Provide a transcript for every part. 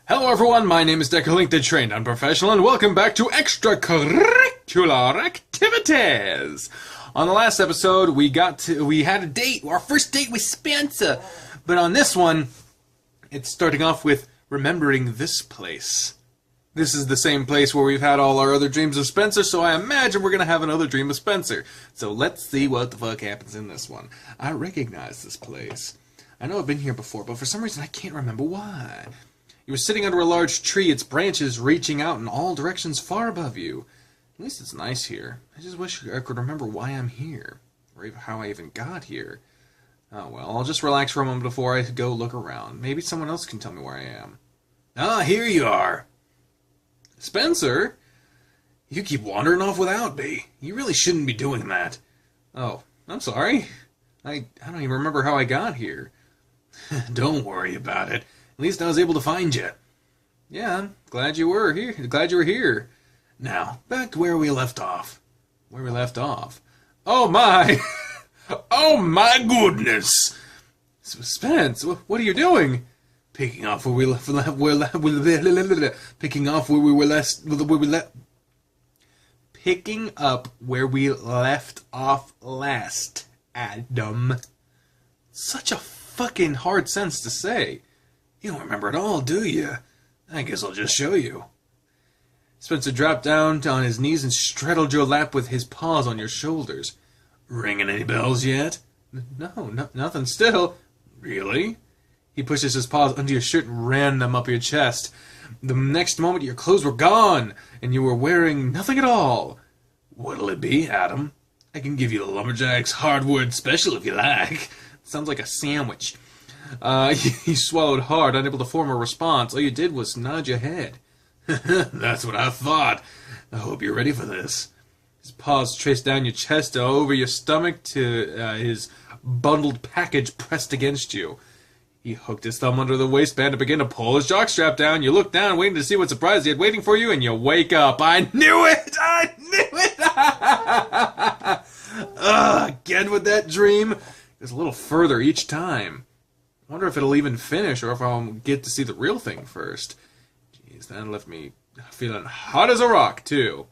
Hello everyone, my name is Deckerlink, the trained unprofessional, and welcome back to Extracurricular Activities! On the last episode, we had a date, our first date with Spencer. But on this one, it's starting off with remembering this place. This is the same place where we've had all our other dreams of Spencer, so I imagine we're gonna have another dream of Spencer. So let's see what the fuck happens in this one. I recognize this place. I know I've been here before, but for some reason I can't remember why. You were sitting under a large tree, its branches reaching out in all directions far above you. At least it's nice here. I just wish I could remember why I'm here, or even how I even got here. Oh well, I'll just relax for a moment before I go look around. Maybe someone else can tell me where I am. Ah, here you are. Spencer? You keep wandering off without me. You really shouldn't be doing that. Oh, I'm sorry. I don't even remember how I got here. Don't worry about it. At least I was able to find you. Yeah, I'm glad you were here. Glad you were here. Now, back to where we left off. Where we left off. Oh my! Oh my goodness! Spence, what are you doing? Picking off where we left. Picking off where we were last. Picking up where we left off last, Adam. Such a fucking hard sentence to say. You don't remember at all, do you? I guess I'll just show you. Spencer dropped down on his knees and straddled your lap with his paws on your shoulders. Ringing any bells yet? No, nothing still. Really? He pushes his paws under your shirt and ran them up your chest. The next moment your clothes were gone, and you were wearing nothing at all. What'll it be, Adam? I can give you the Lumberjack's hardwood special if you like. Sounds like a sandwich. He swallowed hard, unable to form a response. All you did was nod your head. That's what I thought. I hope you're ready for this. His paws traced down your chest over your stomach to his bundled package pressed against you. He hooked his thumb under the waistband and began to pull his jockstrap down. You look down, waiting to see what surprise he had waiting for you, and you wake up. I knew it! I knew it! Again with that dream. It was a little further each time. I wonder if it'll even finish, or if I'll get to see the real thing first. Jeez, that left me feeling hot as a rock, too.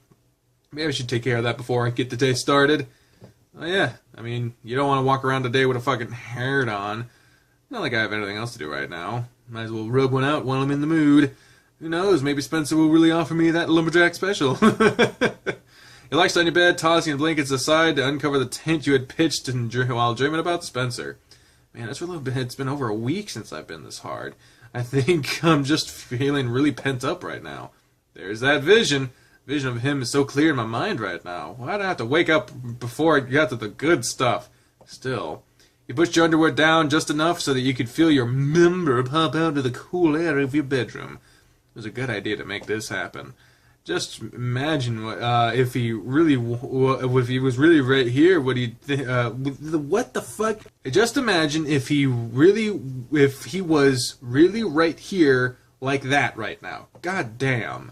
Maybe I should take care of that before I get the day started. Oh yeah, I mean, you don't want to walk around today with a fucking hair on. Not like I have anything else to do right now. Might as well rub one out while I'm in the mood. Who knows, maybe Spencer will really offer me that lumberjack special. You laxed on your bed, tossing the blankets aside to uncover the tent you had pitched while dreaming about Spencer. Man, it's been over a week since I've been this hard. I think I'm just feeling really pent up right now. There's that vision. Vision of him is so clear in my mind right now. Why'd I have to wake up before I got to the good stuff? Still, you pushed your underwear down just enough so that you could feel your member pop out of the cool air of your bedroom. It was a good idea to make this happen. Just imagine if he was really right here. What the fuck? Just imagine if he was really right here like that right now. God damn.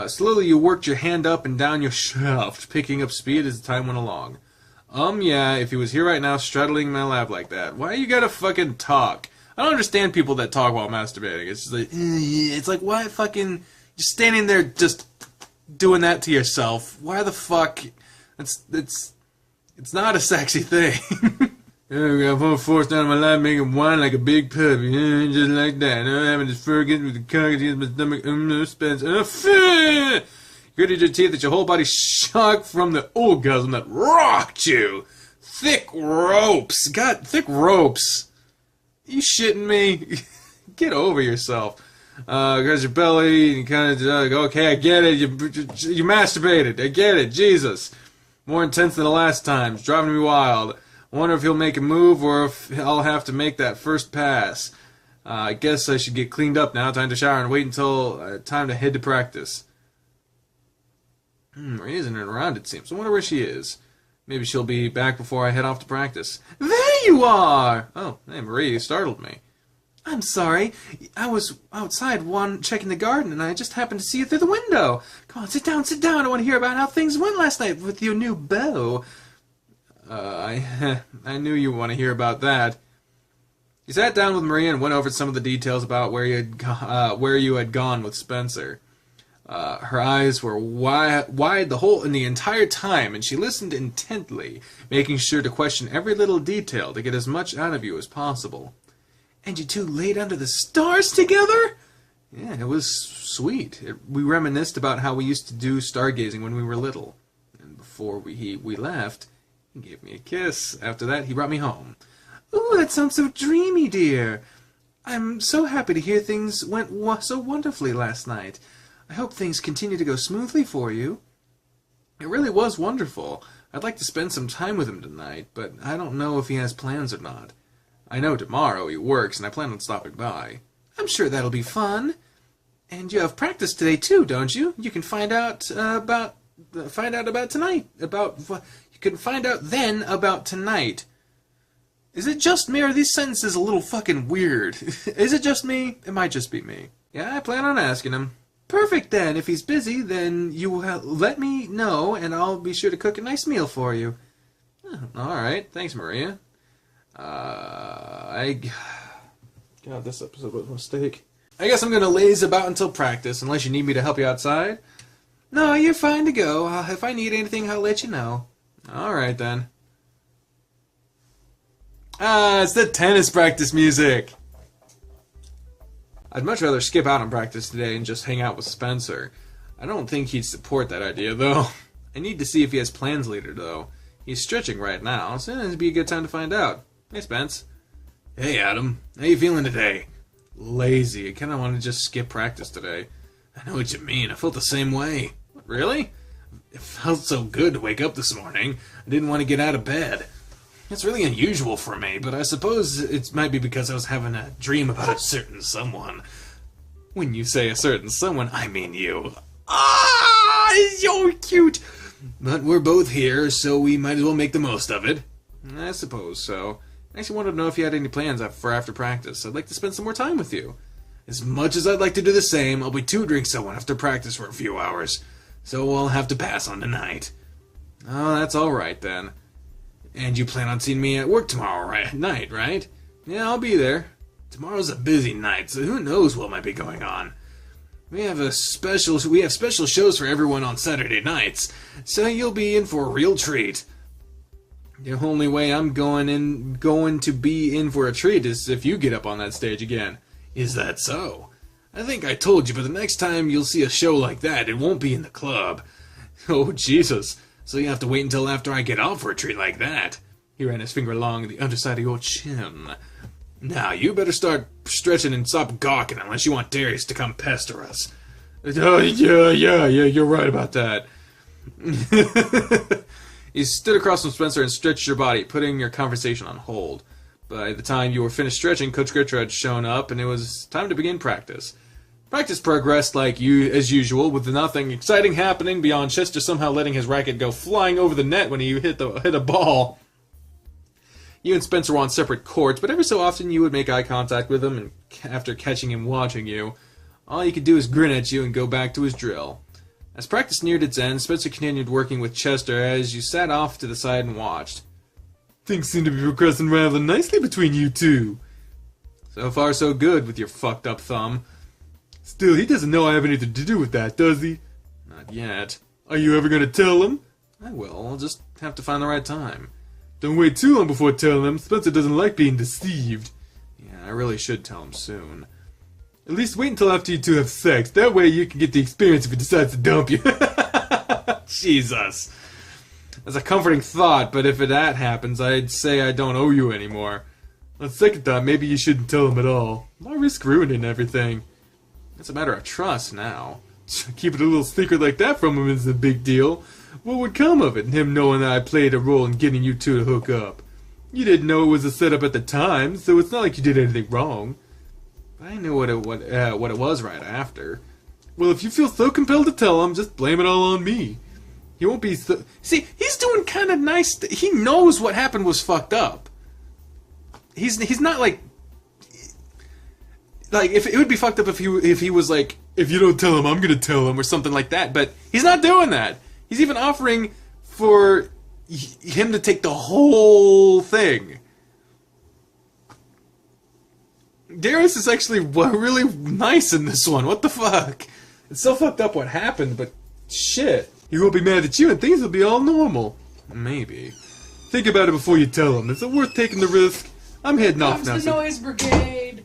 Slowly you worked your hand up and down your shaft, picking up speed as the time went along. Yeah, if he was here right now straddling my lap like that. Why you gotta fucking talk? I don't understand people that talk while masturbating. It's like why fucking just standing there just doing that to yourself. Why the fuck? It's not a sexy thing. I got full force down my lap, making whine like a big puppy, just like that. I'm having this fur getting with the cock against my stomach. Spence. Gritted your teeth at your whole body shocked from the orgasm that rocked you. Thick ropes. God, thick ropes. You shitting me? Get over yourself. Because your belly, and you kind of okay, I get it. You masturbated. I get it. Jesus. More intense than the last time. It's driving me wild. I wonder if he'll make a move or if I'll have to make that first pass. I guess I should get cleaned up now. Time to shower and wait until time to head to practice. Marie isn't around, it seems. I wonder where she is. Maybe she'll be back before I head off to practice. There you are! Oh, hey, Marie, you startled me. I'm sorry. I was outside checking the garden, and I just happened to see you through the window. Come on, sit down. I want to hear about how things went last night with your new beau. I knew you would want to hear about that. He sat down with Maria and went over some of the details about where you had gone with Spencer. Her eyes were wide in the entire time, and she listened intently, making sure to question every little detail to get as much out of you as possible. And you two laid under the stars together? Yeah, it was sweet. We reminisced about how we used to do stargazing when we were little. And before we left, he gave me a kiss. After that, he brought me home. Ooh, that sounds so dreamy, dear. I'm so happy to hear things went so wonderfully last night. I hope things continue to go smoothly for you. It really was wonderful. I'd like to spend some time with him tonight, but I don't know if he has plans or not. I know tomorrow he works, and I plan on stopping by. I'm sure that'll be fun. And you have practice today too, don't you? You can find out about tonight. You can find out then about tonight. Is it just me, or are these sentences a little fucking weird? Is it just me? It might just be me. Yeah, I plan on asking him. Perfect then. If he's busy, then you will let me know, and I'll be sure to cook a nice meal for you. Oh, all right. Thanks, Maria. God, this episode was a mistake. I guess I'm gonna laze about until practice, unless you need me to help you outside. No, you're fine to go. If I need anything, I'll let you know. All right then. It's the tennis practice music. I'd much rather skip out on practice today and just hang out with Spencer. I don't think he'd support that idea, though. I need to see if he has plans later, though. He's stretching right now, so it'd be a good time to find out. Hey, Spence. Hey, Adam. How you feeling today? Lazy. I kind of want to just skip practice today. I know what you mean. I felt the same way. Really? It felt so good to wake up this morning. I didn't want to get out of bed. It's really unusual for me, but I suppose it might be because I was having a dream about a certain someone. When you say a certain someone, I mean you. Ah, you're cute! But we're both here, so we might as well make the most of it. I suppose so. I actually wanted to know if you had any plans for after practice. I'd like to spend some more time with you. As much as I'd like to do the same, I'll be tutoring someone after practice for a few hours, so I'll have to pass on tonight. Oh, that's alright then. And you plan on seeing me at work tomorrow night, right? Yeah, I'll be there. Tomorrow's a busy night, so who knows what might be going on. We have special shows for everyone on Saturday nights, so you'll be in for a real treat. The only way I'm going to be in for a treat is if you get up on that stage again. Is that so? I think I told you, but the next time you'll see a show like that, it won't be in the club. Oh, Jesus. So you have to wait until after I get off for a treat like that. He ran his finger along the underside of your chin. Now, you better start stretching and stop gawking unless you want Darius to come pester us. Oh, yeah, you're right about that. You stood across from Spencer and stretched your body, putting your conversation on hold. By the time you were finished stretching, Coach Gritcher had shown up, and it was time to begin practice. Practice progressed as usual, with nothing exciting happening beyond Chester somehow letting his racket go flying over the net when he hit a ball. You and Spencer were on separate courts, but every so often you would make eye contact with him, and after catching him watching you, all he could do is grin at you and go back to his drill. As practice neared its end, Spencer continued working with Chester as you sat off to the side and watched. Things seem to be progressing rather nicely between you two. So far so good with your fucked up thumb. Still, he doesn't know I have anything to do with that, does he? Not yet. Are you ever going to tell him? I will. I'll just have to find the right time. Don't wait too long before telling him. Spencer doesn't like being deceived. Yeah, I really should tell him soon. At least wait until after you two have sex. That way you can get the experience if he decides to dump you. Jesus. That's a comforting thought, but if that happens, I'd say I don't owe you anymore. On second thought, maybe you shouldn't tell him at all. Why risk ruining everything? It's a matter of trust now. Keeping a little secret like that from him is a big deal. What would come of it, him knowing that I played a role in getting you two to hook up? You didn't know it was a setup at the time, so it's not like you did anything wrong. But I knew what it was right after. Well, if you feel so compelled to tell him, just blame it all on me. He won't be so... See, he's doing kind of nice... He knows what happened was fucked up. He's not like... Like, if it would be fucked up if he was like, if you don't tell him, I'm gonna tell him, or something like that. But he's not doing that. He's even offering for him to take the whole thing. Darius is actually really nice in this one. What the fuck? It's so fucked up what happened, but shit. He won't be mad at you and things will be all normal. Maybe. Think about it before you tell him. Is it worth taking the risk? I'm heading off now. Comes the noise brigade.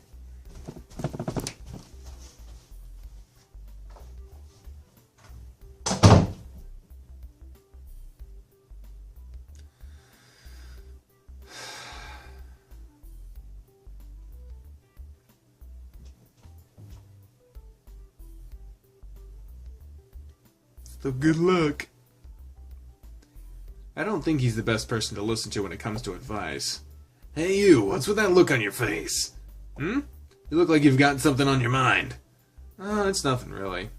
So good luck. I don't think he's the best person to listen to when it comes to advice. Hey you, what's with that look on your face? You look like you've got something on your mind. Oh, it's nothing really.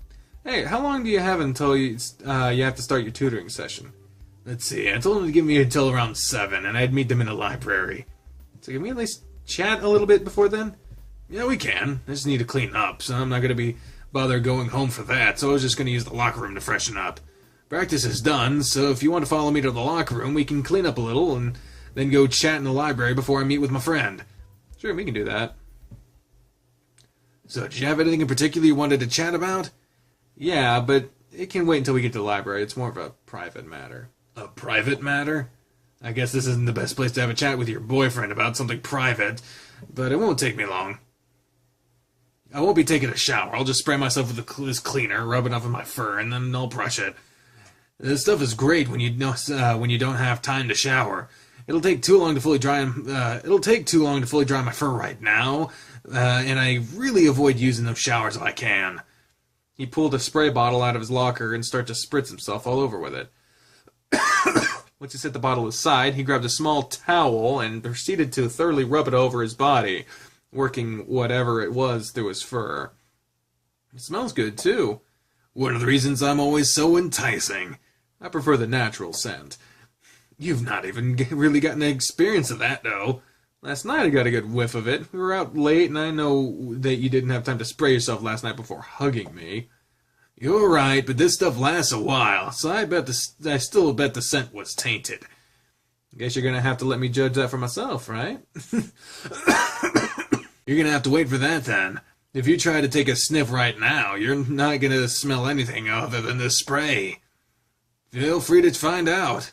Hey, how long do you have until you have to start your tutoring session? Let's see, I told him to give me until around 7, and I'd meet them in a library. So can we at least chat a little bit before then? Yeah, we can. I just need to clean up, so I'm not going to bother going home for that, so I was just going to use the locker room to freshen up. Practice is done, so if you want to follow me to the locker room, we can clean up a little and then go chat in the library before I meet with my friend. Sure, we can do that. So, did you have anything in particular you wanted to chat about? Yeah, but it can wait until we get to the library. It's more of a private matter. A private matter? I guess this isn't the best place to have a chat with your boyfriend about something private, but it won't take me long. I won't be taking a shower. I'll just spray myself with this cleaner, rub it off of my fur, and then I'll brush it. This stuff is great when you don't have time to shower. It'll take too long to fully dry. My fur right now, and I really avoid using those showers if I can. He pulled a spray bottle out of his locker and started to spritz himself all over with it. Once he set the bottle aside, he grabbed a small towel and proceeded to thoroughly rub it over his body, working whatever it was through his fur. It smells good, too. One of the reasons I'm always so enticing. I prefer the natural scent. You've not even really gotten an experience of that, though. Last night I got a good whiff of it. We were out late, and I know that you didn't have time to spray yourself last night before hugging me. You're right, but this stuff lasts a while, so I still bet the scent was tainted. Guess you're gonna have to let me judge that for myself, right? You're gonna have to wait for that, then. If you try to take a sniff right now, you're not gonna smell anything other than the spray. Feel free to find out.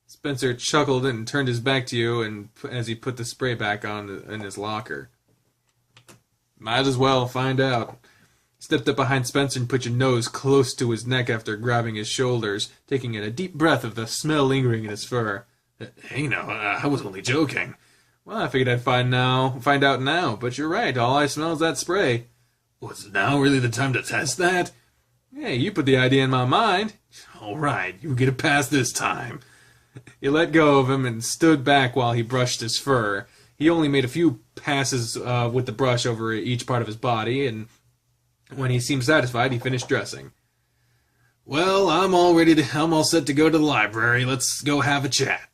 Spencer chuckled and turned his back to you and as he put the spray back on in his locker. Might as well find out. Stepped up behind Spencer and put your nose close to his neck after grabbing his shoulders, taking in a deep breath of the smell lingering in his fur. Hey, no, I was only joking. Well, I figured I'd find out now, but you're right, all I smell is that spray. Was now really the time to test that? Hey, you put the idea in my mind. All right, you get a pass this time. He let go of him and stood back while he brushed his fur. He only made a few passes with the brush over each part of his body, and when he seemed satisfied, he finished dressing. Well, I'm all set to go to the library. Let's go have a chat.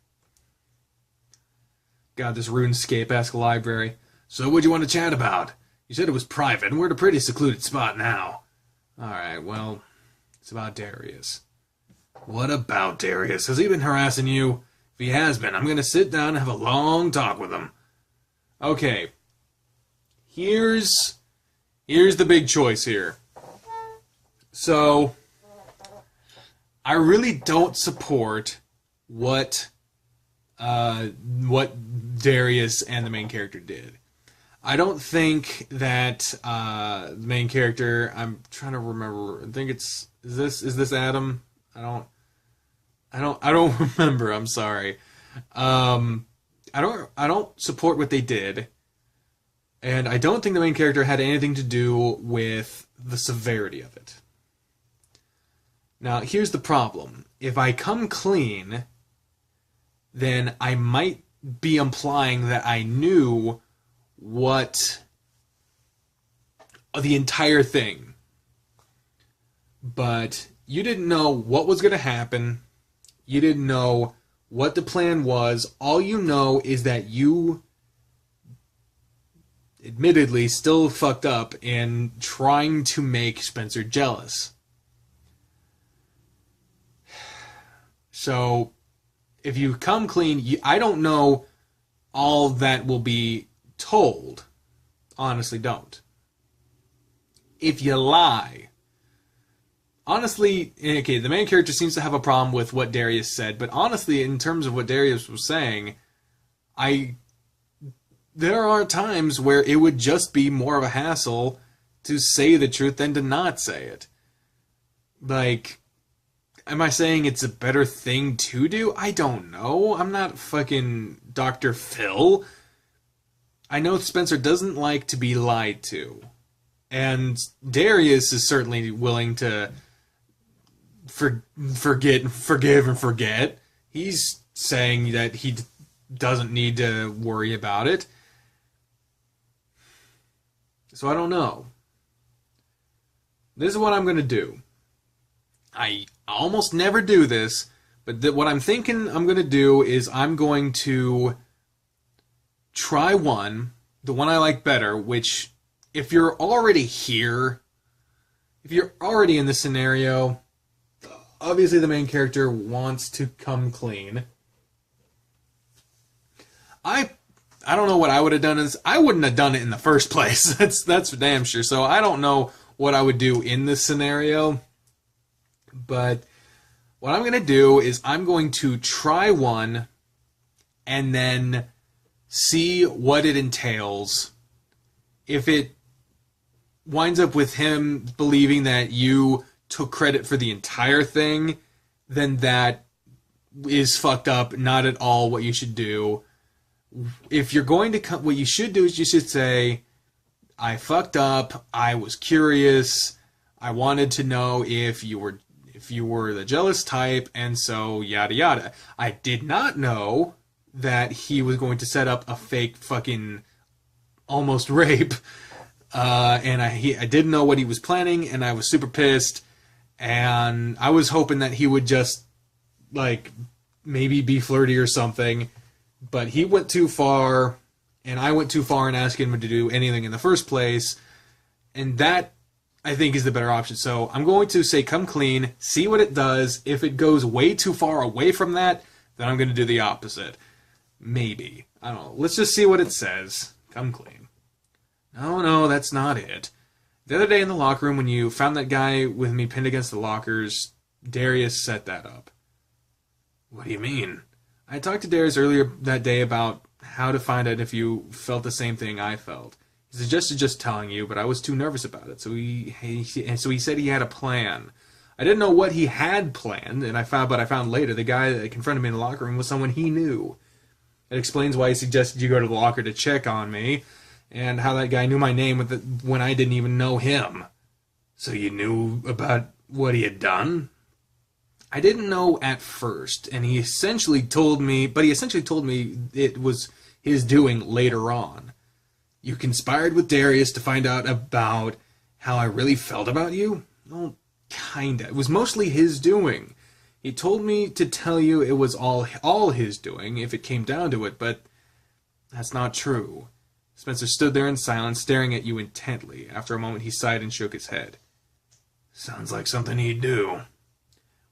God, this RuneScape-esque library. So what'd you want to chat about? You said it was private, and we're at a pretty secluded spot now. Alright, well, it's about Darius. What about Darius? Has he been harassing you? If he has been, I'm going to sit down and have a long talk with him. Okay. Here's the big choice here. So, I really don't support what Darius and the main character did. I don't think that the main character, I'm trying to remember, I think is this Adam? I don't remember, I'm sorry. I don't support what they did. And I don't think the main character had anything to do with the severity of it. Now, here's the problem. If I come clean, then I might be implying that I knew what the entire thing. But you didn't know what was going to happen. You didn't know what the plan was. All you know is that you admittedly still fucked up in trying to make Spencer jealous. So, if you come clean, I don't know all that will be told. honestly don't. If you lie, honestly, okay, the main character seems to have a problem with what Darius said, but honestly, in terms of what Darius was saying, there are times where it would just be more of a hassle to say the truth than to not say it. Like, am I saying it's a better thing to do? I don't know. I'm not fucking Dr. Phil. I know Spencer doesn't like to be lied to. And Darius is certainly willing to forgive and forget. He's saying that he doesn't need to worry about it. So I don't know. This is what I'm going to do. I almost never do this, but what I'm thinking I'm going to do is I'm going to try one, the one I like better, which, if you're already here, if you're already in this scenario, obviously the main character wants to come clean. I don't know what I would have done. I wouldn't have done it in the first place. That's for damn sure. So I don't know what I would do in this scenario. But what I'm going to do is I'm going to try one and then see what it entails. If it winds up with him believing that you took credit for the entire thing, then that is fucked up, not at all what you should do. If you're going to what you should do is you should say, I fucked up, I was curious, I wanted to know if you were the jealous type, and so yada yada. I did not know that he was going to set up a fake fucking almost rape, and I didn't know what he was planning, and I was super pissed, and I was hoping that he would just, like, maybe be flirty or something, but he went too far, and I went too far in asking him to do anything in the first place, and that, I think, is the better option. So I'm going to say come clean, see what it does. If it goes way too far away from that, then I'm going to do the opposite. Maybe. I don't know. Let's just see what it says. Come clean. No, that's not it. The other day in the locker room when you found that guy with me pinned against the lockers, Darius set that up. What do you mean? I talked to Darius earlier that day about how to find out if you felt the same thing I felt. He suggested just telling you, but I was too nervous about it. So he said he had a plan. I didn't know what he had planned, but I found later the guy that confronted me in the locker room was someone he knew. It explains why he suggested you go to the locker to check on me, and how that guy knew my name when I didn't even know him. So you knew about what he had done? I didn't know at first, and he essentially told me it was his doing later on. You conspired with Darius to find out about how I really felt about you? Well, kinda. It was mostly his doing. He told me to tell you it was all his doing, if it came down to it, but that's not true. Spencer stood there in silence, staring at you intently. After a moment, he sighed and shook his head. Sounds like something he'd do.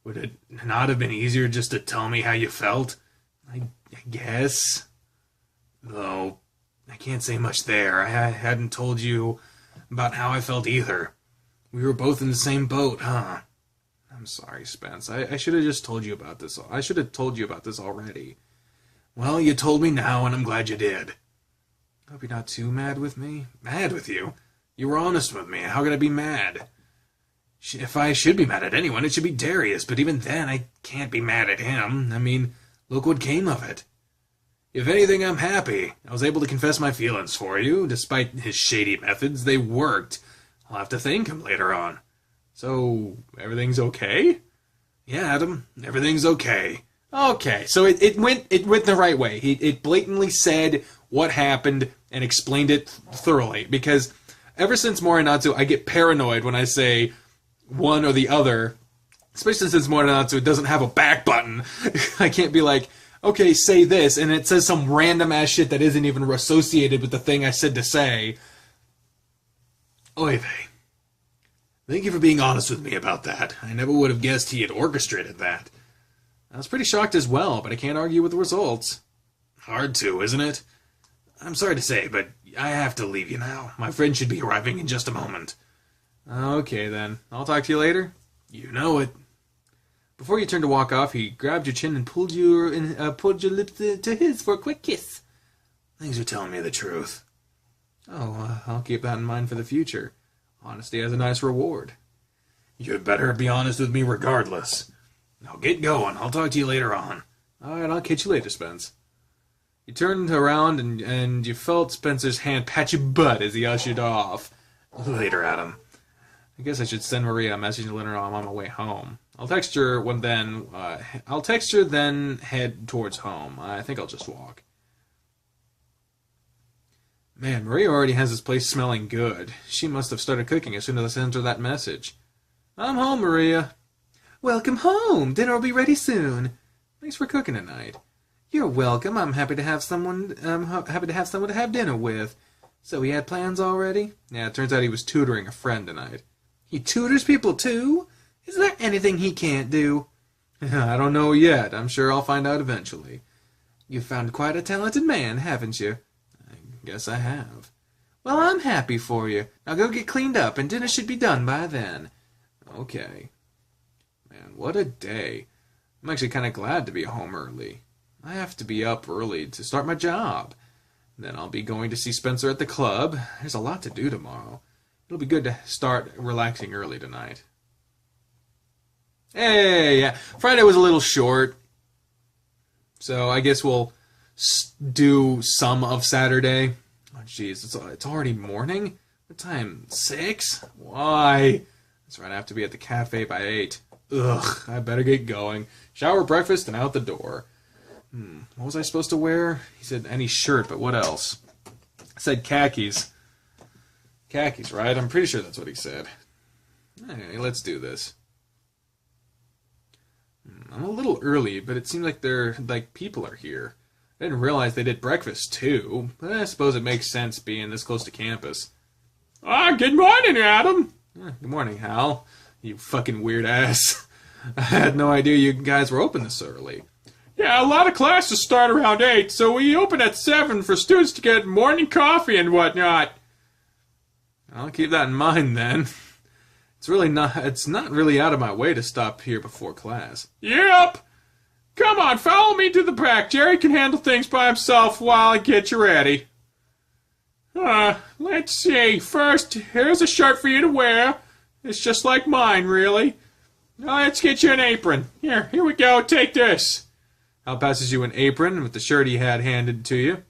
Would it not have been easier just to tell me how you felt? I guess. Though, I can't say much there. I hadn't told you about how I felt either. We were both in the same boat, huh? I'm sorry, Spence. I should have just told you about this. I should have told you about this already. Well, you told me now, and I'm glad you did. Hope you're not too mad with me. Mad with you? You were honest with me. How could I be mad? If I should be mad at anyone, it should be Darius, but even then, I can't be mad at him. I mean, look what came of it. If anything, I'm happy. I was able to confess my feelings for you. Despite his shady methods, they worked. I'll have to thank him later on. So, everything's okay? Yeah, Adam, everything's okay. Okay, so it went the right way. It blatantly said what happened and explained it thoroughly. Because ever since Morinatsu, I get paranoid when I say one or the other. Especially since Morinatsu doesn't have a back button. I can't be like, okay, say this, and it says some random ass shit that isn't even associated with the thing I said to say. Oy vey. Thank you for being honest with me about that. I never would have guessed he had orchestrated that. I was pretty shocked as well, but I can't argue with the results. Hard to, isn't it? I'm sorry to say, but I have to leave you now. My friend should be arriving in just a moment. Okay, then. I'll talk to you later. You know it. Before you turned to walk off, he grabbed your chin and pulled your lips to his for a quick kiss. Thanks for telling me the truth. Oh, I'll keep that in mind for the future. Honesty has a nice reward. You'd better be honest with me regardless. Now get going. I'll talk to you later on. All right, I'll catch you later, Spence. You turned around and you felt Spencer's hand pat your butt as he ushered off. Later, Adam. I guess I should send Maria a message and let her know I'm on my way home. I'll text her then head towards home. I think I'll just walk. Man, Maria already has this place smelling good. She must have started cooking as soon as I sent her that message. I'm home, Maria. Welcome home. Dinner will be ready soon. Thanks for cooking tonight. You're welcome. I'm happy to have someone to have dinner with. So he had plans already? Yeah, it turns out he was tutoring a friend tonight. He tutors people too? Is there anything he can't do? I don't know yet. I'm sure I'll find out eventually. You've found quite a talented man, haven't you? I guess I have. Well, I'm happy for you. Now go get cleaned up, and dinner should be done by then. Okay. Man, what a day. I'm actually kind of glad to be home early. I have to be up early to start my job. Then I'll be going to see Spencer at the club. There's a lot to do tomorrow. It'll be good to start relaxing early tonight. Hey, yeah, Friday was a little short. So I guess we'll do some of Saturday. Oh, jeez, it's already morning? What time? 6? Why? That's right, I have to be at the cafe by 8. Ugh, I better get going. Shower, breakfast, and out the door. What was I supposed to wear? He said any shirt, but what else? I said khakis. Khakis, right? I'm pretty sure that's what he said. Anyway, let's do this. I'm a little early, but it seems like people are here. I didn't realize they did breakfast too, but I suppose it makes sense being this close to campus. Good morning, Adam. Good morning, Hal. You fucking weird ass. I had no idea you guys were open this early. Yeah, a lot of classes start around 8, so we open at 7 for students to get morning coffee and whatnot. I'll keep that in mind then. It's not really out of my way to stop here before class. Yep! Come on, follow me to the back. Jerry can handle things by himself while I get you ready. Let's see. First, here's a shirt for you to wear. It's just like mine, really. Now let's get you an apron. Here we go. Take this. Hal passes you an apron with the shirt he had handed to you.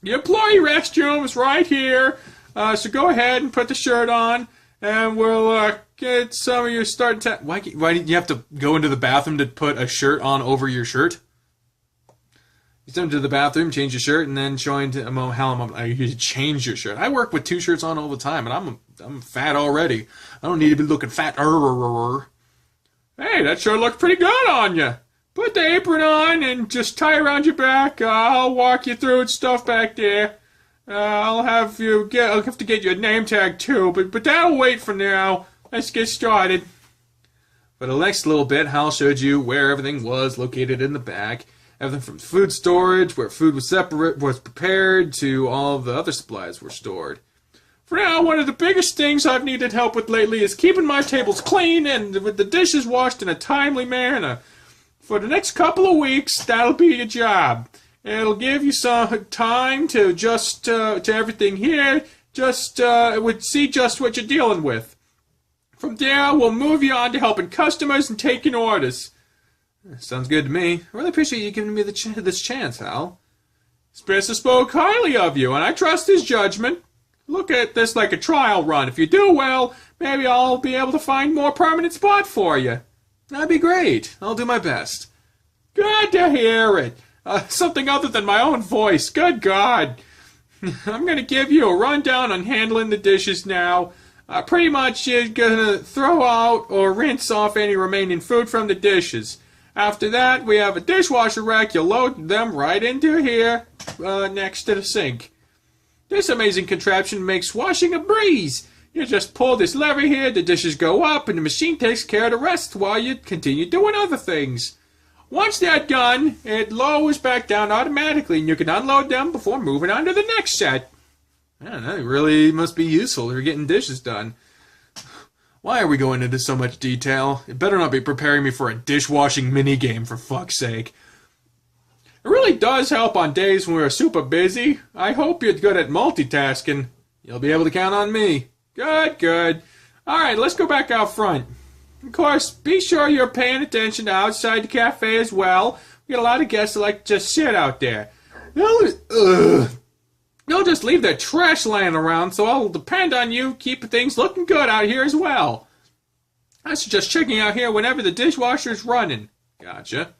The employee restroom is right here. So go ahead and put the shirt on, and we'll get some of your starting time. Why did you have to go into the bathroom to put a shirt on over your shirt? You step into the bathroom, change your shirt, and then showing to Hal, you change your shirt. I work with 2 shirts on all the time, and I'm fat already. I don't need to be looking fat. Hey, that shirt looks pretty good on you. Put the apron on and just tie around your back. I'll walk you through stuff back there. I'll have to get you a name tag too, but that'll wait for now. Let's get started. For the next little bit, Hal showed you where everything was located in the back. Everything from food storage, where food was prepared, to all of the other supplies were stored. For now, one of the biggest things I've needed help with lately is keeping my tables clean and with the dishes washed in a timely manner. For the next couple of weeks, that'll be your job. It'll give you some time to adjust to everything here, see just what you're dealing with. From there, we'll move you on to helping customers and taking orders. Sounds good to me. I really appreciate you giving me this chance, Hal. Spencer spoke highly of you, and I trust his judgment. Look at this like a trial run. If you do well, maybe I'll be able to find more permanent spot for you. That'd be great. I'll do my best. Good to hear it. Something other than my own voice. Good God. I'm going to give you a rundown on handling the dishes now. Pretty much you're going to throw out or rinse off any remaining food from the dishes. After that, we have a dishwasher rack. You'll load them right into here next to the sink. This amazing contraption makes washing a breeze. You just pull this lever here, the dishes go up, and the machine takes care of the rest while you continue doing other things. Once they're done, it lowers back down automatically, and you can unload them before moving on to the next set. I don't know, it really must be useful if you're getting dishes done. Why are we going into so much detail? It better not be preparing me for a dishwashing minigame, for fuck's sake. It really does help on days when we're super busy. I hope you're good at multitasking. You'll be able to count on me. Good, good. Alright, let's go back out front. Of course, be sure you're paying attention to outside the cafe as well. We got a lot of guests that like to just sit out there. They'll just leave their trash laying around, so I'll depend on you keeping things looking good out here as well. I suggest checking out here whenever the dishwasher's running. Gotcha.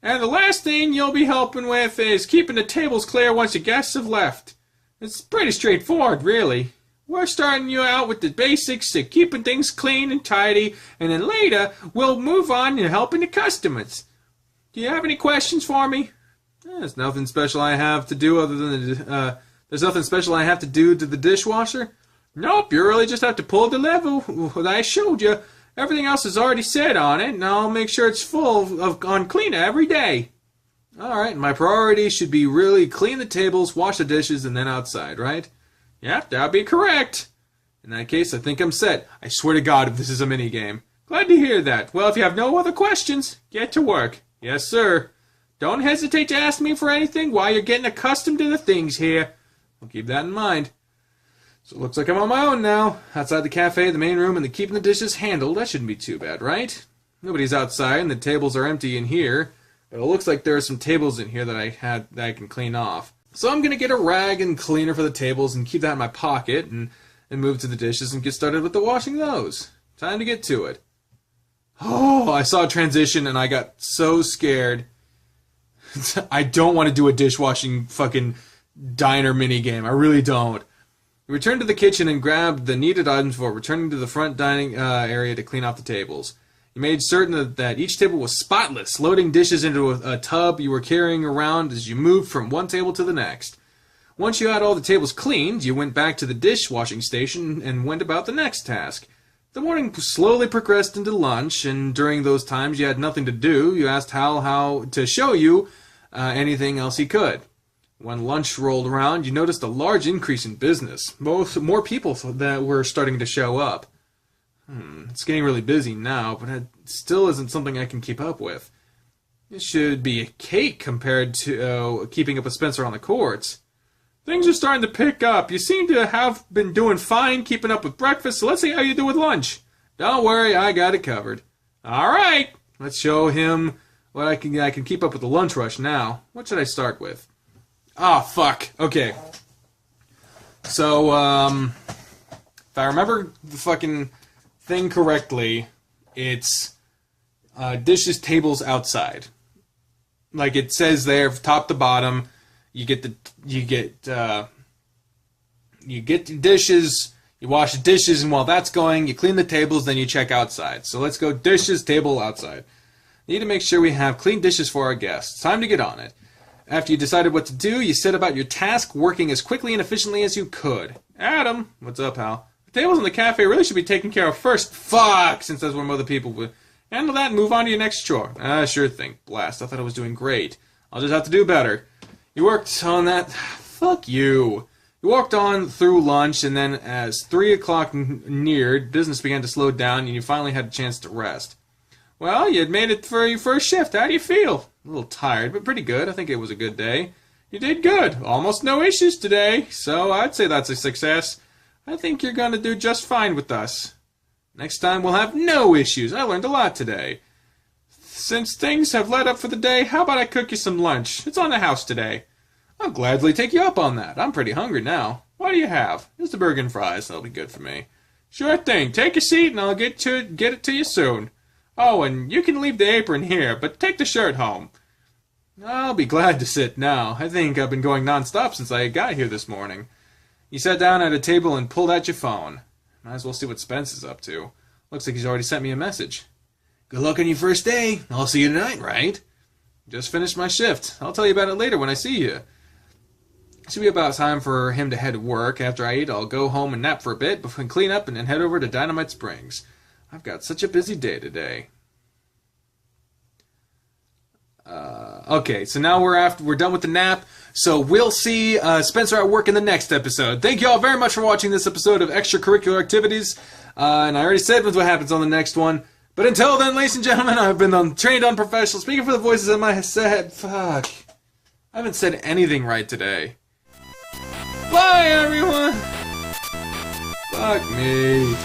And the last thing you'll be helping with is keeping the tables clear once the guests have left. It's pretty straightforward, really. We're starting you out with the basics of keeping things clean and tidy, and then later we'll move on to helping the customers. Do you have any questions for me? There's nothing special I have to do other than there's nothing special I have to do to the dishwasher. Nope, you really just have to pull the lever that I showed you. Everything else is already set on it, and I'll make sure it's full on cleaner every day. Alright, my priority should be really clean the tables, wash the dishes, and then outside, right? Yep, that'll be correct. In that case, I think I'm set. I swear to God if this is a minigame. Glad to hear that. Well, if you have no other questions, get to work. Yes, sir. Don't hesitate to ask me for anything while you're getting accustomed to the things here. I'll keep that in mind. So it looks like I'm on my own now. Outside the cafe, the main room, and the keeping the dishes handled. That shouldn't be too bad, right? Nobody's outside, and the tables are empty in here. But it looks like there are some tables in here that I can clean off. So I'm going to get a rag and cleaner for the tables and keep that in my pocket and move to the dishes and get started with the washing those. Time to get to it. Oh, I saw a transition and I got so scared. I don't want to do a dishwashing fucking diner minigame. I really don't. We returned to the kitchen and grabbed the needed items before returning to the front dining area to clean off the tables. You made certain that each table was spotless, loading dishes into a tub you were carrying around as you moved from one table to the next. Once you had all the tables cleaned, you went back to the dishwashing station and went about the next task. The morning slowly progressed into lunch, and during those times you had nothing to do, you asked Hal how to show you anything else he could. When lunch rolled around, you noticed a large increase in business. More people that were starting to show up. It's getting really busy now, but it still isn't something I can keep up with. It should be a cake compared to keeping up with Spencer on the courts. Things are starting to pick up. You seem to have been doing fine keeping up with breakfast, so let's see how you do with lunch. Don't worry, I got it covered. Alright, let's show him what I can keep up with the lunch rush now. What should I start with? Ah, fuck. Okay. So, if I remember the fucking thing correctly, it's dishes, tables outside. Like it says there, top to bottom, you get the dishes, you wash the dishes, and while that's going, you clean the tables, then you check outside. So let's go dishes, table, outside. Need to make sure we have clean dishes for our guests. Time to get on it. After you decided what to do, you set about your task, working as quickly and efficiently as you could. Adam, what's up, Hal? The tables in the cafe really should be taken care of first. Fuck! Since that's where other people would handle that and move on to your next chore. Sure thing. Blast. I thought I was doing great. I'll just have to do better. You worked on that. Fuck you. You walked on through lunch, and then as 3 o'clock neared, business began to slow down, and you finally had a chance to rest. Well, you had made it for your first shift. How do you feel? A little tired, but pretty good. I think it was a good day. You did good. Almost no issues today, so I'd say that's a success. I think you're going to do just fine with us. Next time we'll have no issues. I learned a lot today. Since things have let up for the day, how about I cook you some lunch? It's on the house today. I'll gladly take you up on that. I'm pretty hungry now. What do you have? Just a burger and fries. That'll be good for me. Sure thing. Take a seat and I'll get it to you soon. Oh, and you can leave the apron here, but take the shirt home. I'll be glad to sit now. I think I've been going non-stop since I got here this morning. You sat down at a table and pulled out your phone. Might as well see what Spence is up to. Looks like he's already sent me a message. Good luck on your first day. I'll see you tonight, right? Just finished my shift. I'll tell you about it later when I see you. It should be about time for him to head to work. After I eat, I'll go home and nap for a bit before I clean up and then head over to Dynamite Springs. I've got such a busy day today. Okay, so now we're done with the nap. So we'll see Spencer at work in the next episode. Thank you all very much for watching this episode of Extracurricular Activities. And I already said what happens on the next one. But until then, ladies and gentlemen, I've been trained unprofessional. Speaking for the voices in my head. Fuck. I haven't said anything right today. Bye, everyone. Fuck me.